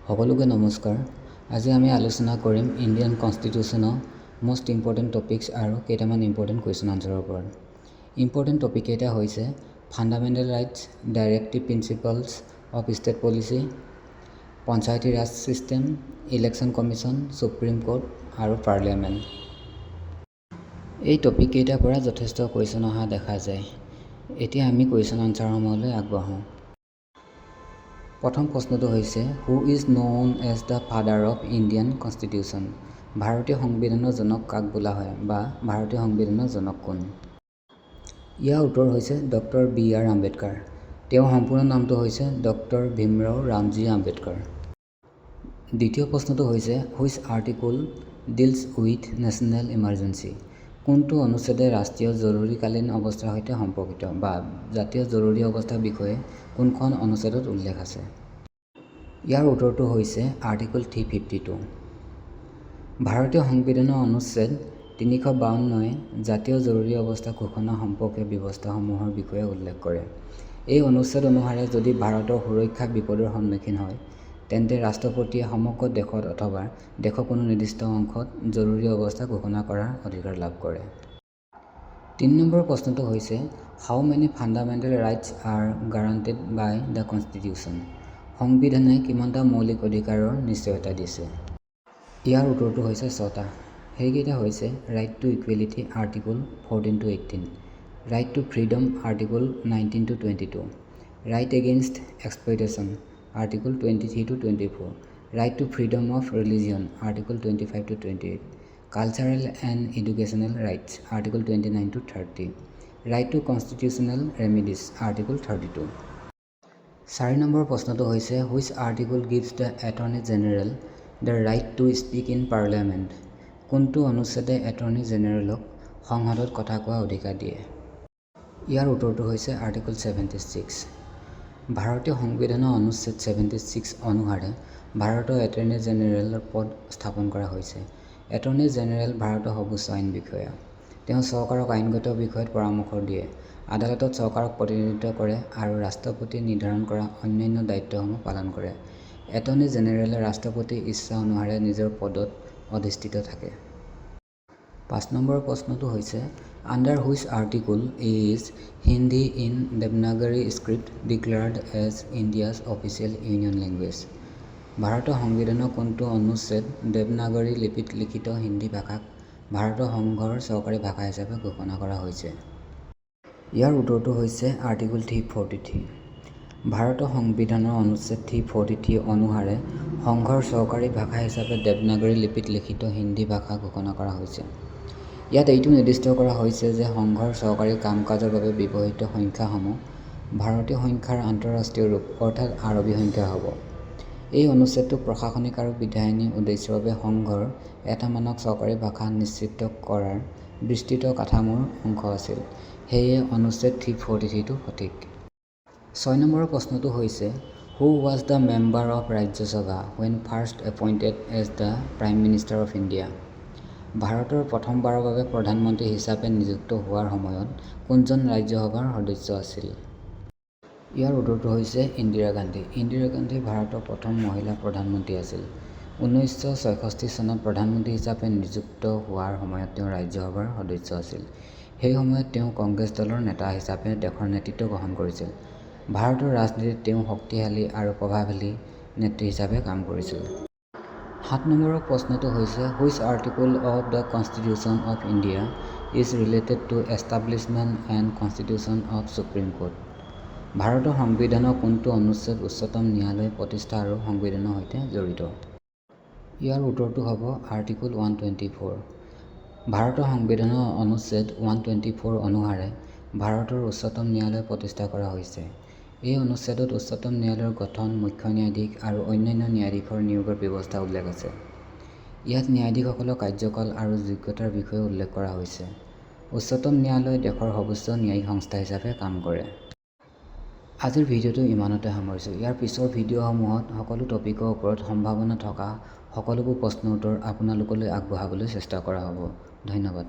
সকলোকে নমস্কাৰ। আজি আমি আলোচনা কৰিম ইণ্ডিয়ান কনষ্টিটিউশ্যনৰ মোষ্ট ইম্পৰ্টেণ্ট টপিকছ আৰু কেইটামান ইম্পৰ্টেণ্ট কুৱেশ্যন আনচাৰৰ ওপৰত। ইম্পৰ্টেণ্ট টপিক কেইটা হৈছে fundamental rights, directive principles of state policy, Panchayati Raj system, election commission, supreme court আৰু পাৰ্লিয়ামেণ্ট। এই টপিক কেইটাৰ পৰা যথেষ্ট কুৱেশ্যন অহা দেখা যায়। এতিয়া আমি কুৱেশ্যন আনচাৰসমূহলৈ আগবাঢ়োঁ। প্ৰথম প্ৰশ্নটো হৈছে who is known as the father of Indian constitution? ভাৰতীয় সংবিধানৰ জনক কাক বোলা হয় বা ভাৰতীয় সংবিধানৰ জনক কোন? ইয়াৰ উত্তৰ হৈছে ডক্টৰ বি.আৰ. আম্বেদকাৰ। তেওঁৰ সম্পূৰ্ণ নামটো হৈছে ডক্টৰ ভীমৰাও ৰামজী আম্বেদকাৰ। দ্বিতীয় প্ৰশ্নটো হৈছে which article deals with national emergency? কোনটো অনুচ্ছেদে ৰাষ্ট্ৰীয় জৰুৰীকালীন অৱস্থাৰ সৈতে সম্পৰ্কিত বা জাতীয় জৰুৰী অৱস্থাৰ বিষয়ে কোনখন অনুচ্ছেদত উল্লেখ আছে? ইয়াৰ উত্তৰটো হৈছে আৰ্টিকল 352। ভাৰতীয় সংবিধানৰ অনুচ্ছেদ 352য়ে জাতীয় জৰুৰী অৱস্থা ঘোষণা সম্পৰ্কীয় ব্যৱস্থাসমূহৰ বিষয়ে উল্লেখ কৰে। এই অনুচ্ছেদ অনুসাৰে যদি ভাৰতৰ সুৰক্ষা বিপদৰ সন্মুখীন হয় তেন্তে ৰাষ্ট্ৰপতিয়ে সমগ্ৰ দেশত অথবা দেশৰ কোনো নিৰ্দিষ্ট অংশত জৰুৰী অৱস্থা ঘোষণা কৰাৰ অধিকাৰ লাভ কৰে। ৩ নম্বৰ প্ৰশ্নটো হৈছে how many fundamental rights are guaranteed by the constitution? সংবিধানে কিমানটা মৌলিক অধিকাৰৰ নিশ্চয়তা দিছে? ইয়াৰ উত্তৰটো হৈছে 6টা। সেইকেইটা হৈছে right to equality article 14-18, right to freedom article 19-22, right against exploitation article 23-24, right to freedom of religion article 25-28, cultural and educational rights article 29-30, right to constitutional remedies article 32। 4 নম্বৰ প্ৰশ্নটো হৈছে which article gives the attorney general the right to speak in parliament? কোনটো অনুচ্ছেদে attorney জেনেৰেলক সংসদত কথা কোৱাৰ অধিকাৰ দিয়ে? ইয়াৰ উত্তৰটো হৈছে আৰ্টিকল 76। ভাৰতীয় সংবিধানৰ অনুচ্ছেদ 76 অনুসাৰে ভাৰতৰ এটৰ্নী জেনেৰেলৰ পদ স্থাপন কৰা হৈছে। এটৰ্নী জেনেৰেল ভাৰতৰ সৰ্বোচ্চ আইন বিষয়া। তেওঁ চৰকাৰক আইনগত বিষয়ত পৰামৰ্শ দিয়ে, আদালতত চৰকাৰক প্ৰতিনিধিত্ব কৰে আৰু ৰাষ্ট্ৰপতিয়ে নিৰ্ধাৰণ কৰা অন্যান্য দায়িত্বসমূহ পালন কৰে। এটৰ্নী জেনেৰেলে ৰাষ্ট্ৰপতিৰ ইচ্ছা অনুসাৰে নিজৰ পদত অধিষ্ঠিত থাকে। 5 নম্বৰ প্ৰশ্নটো হৈছে under which article is Hindi in Devanagari script declared as India's official union language? ভাৰতৰ সংবিধানৰ কোনটো অনুচ্ছেদ দেৱনাগৰী লিপিত লিখিত হিন্দী ভাষাক ভাৰতৰ সংঘৰ চৰকাৰী ভাষা হিচাপে ঘোষণা কৰা হৈছে? ইয়াৰ উত্তৰটো হৈছে আৰ্টিকল 343। ভাৰতৰ সংবিধানৰ অনুচ্ছেদ 343 অনুসাৰে সংঘৰ চৰকাৰী ভাষা হিচাপে দেৱনাগৰী লিপিত লিখিত হিন্দী ভাষা ঘোষণা কৰা হৈছে। ইয়াত এইটো নিৰ্দিষ্ট কৰা হৈছে যে সংঘৰ চৰকাৰী কাম-কাজৰ বাবে ব্যৱহৃত সংখ্যাসমূহ ভাৰতীয় সংখ্যাৰ আন্তঃৰাষ্ট্ৰীয় ৰূপ অৰ্থাৎ আৰবী সংখ্যা হ'ব। এই অনুচ্ছেদটো প্ৰশাসনিক আৰু বিধায়িনী উদ্দেশ্যৰ বাবে সংঘৰ এটা মানক চৰকাৰী ভাষা নিশ্চিত কৰাৰ বিস্তৃত কাঠামোৰ অংশ আছিল। সেয়ে অনুচ্ছেদ 343টো সঠিক। 6 নম্বৰ প্ৰশ্নটো হৈছে who was the member of Rajya Sabha when first appointed as the prime minister of India? ভাৰতৰ প্ৰথমবাৰৰ বাবে প্ৰধানমন্ত্ৰী হিচাপে নিযুক্ত হোৱাৰ সময়ত কোনজন ৰাজ্যসভাৰ সদস্য আছিল? ইয়াৰ উত্তৰটো হৈছে ইন্দিৰা গান্ধী। ইন্দিৰা গান্ধী ভাৰতৰ প্ৰথম মহিলা প্ৰধানমন্ত্ৰী আছিল। 1966 চনত প্ৰধানমন্ত্ৰী হিচাপে নিযুক্ত হোৱাৰ সময়ত তেওঁ ৰাজ্যসভাৰ সদস্য আছিল। সেই সময়ত তেওঁ কংগ্ৰেছ দলৰ নেতা হিচাপে দেশৰ নেতৃত্ব গ্ৰহণ কৰিছিল। ভাৰতৰ ৰাজনীতিত তেওঁ শক্তিশালী আৰু প্ৰভাৱশালী নেত্ৰী হিচাপে কাম কৰিছিল। 7 নম্বৰ প্ৰশ্নটো হৈছে which article of the constitution of India is related to establishment and constitution of supreme court? ভাৰতৰ সংবিধানৰ কোনটো অনুচ্ছেদ উচ্চতম ন্যায়ালয় প্ৰতিষ্ঠা আৰু সংবিধানৰ সৈতে জড়িত? ইয়াৰ উত্তৰটো হ'ব আৰ্টিকল 124। ভাৰতৰ সংবিধানৰ অনুচ্ছেদ 124 অনুসাৰে ভাৰতৰ উচ্চতম ন্যায়ালয় প্ৰতিষ্ঠা কৰা হৈছে। এই অনুচ্ছেদত উচ্চতম ন্যায়ালয়ৰ গঠন, মুখ্য ন্যায়াধীশ আৰু অন্যান্য ন্যায়াধীশৰ নিয়োগৰ ব্যৱস্থা উল্লেখ আছে। ইয়াত ন্যায়াধীশসকলৰ কাৰ্যকাল আৰু যোগ্যতাৰ বিষয়ে উল্লেখ কৰা হৈছে। উচ্চতম ন্যায়ালয় দেশৰ সৰ্বোচ্চ ন্যায়িক সংস্থা হিচাপে কাম কৰে। আজিৰ ভিডিঅ'টো ইমানতে সামৰিছোঁ। ইয়াৰ পিছৰ ভিডিঅ'সমূহত সকলো টপিকৰ ওপৰত সম্ভাৱনা থকা সকলোবোৰ প্ৰশ্নৰ উত্তৰ আপোনালোকলৈ আগবঢ়াবলৈ চেষ্টা কৰা হ'ব। ধন্যবাদ।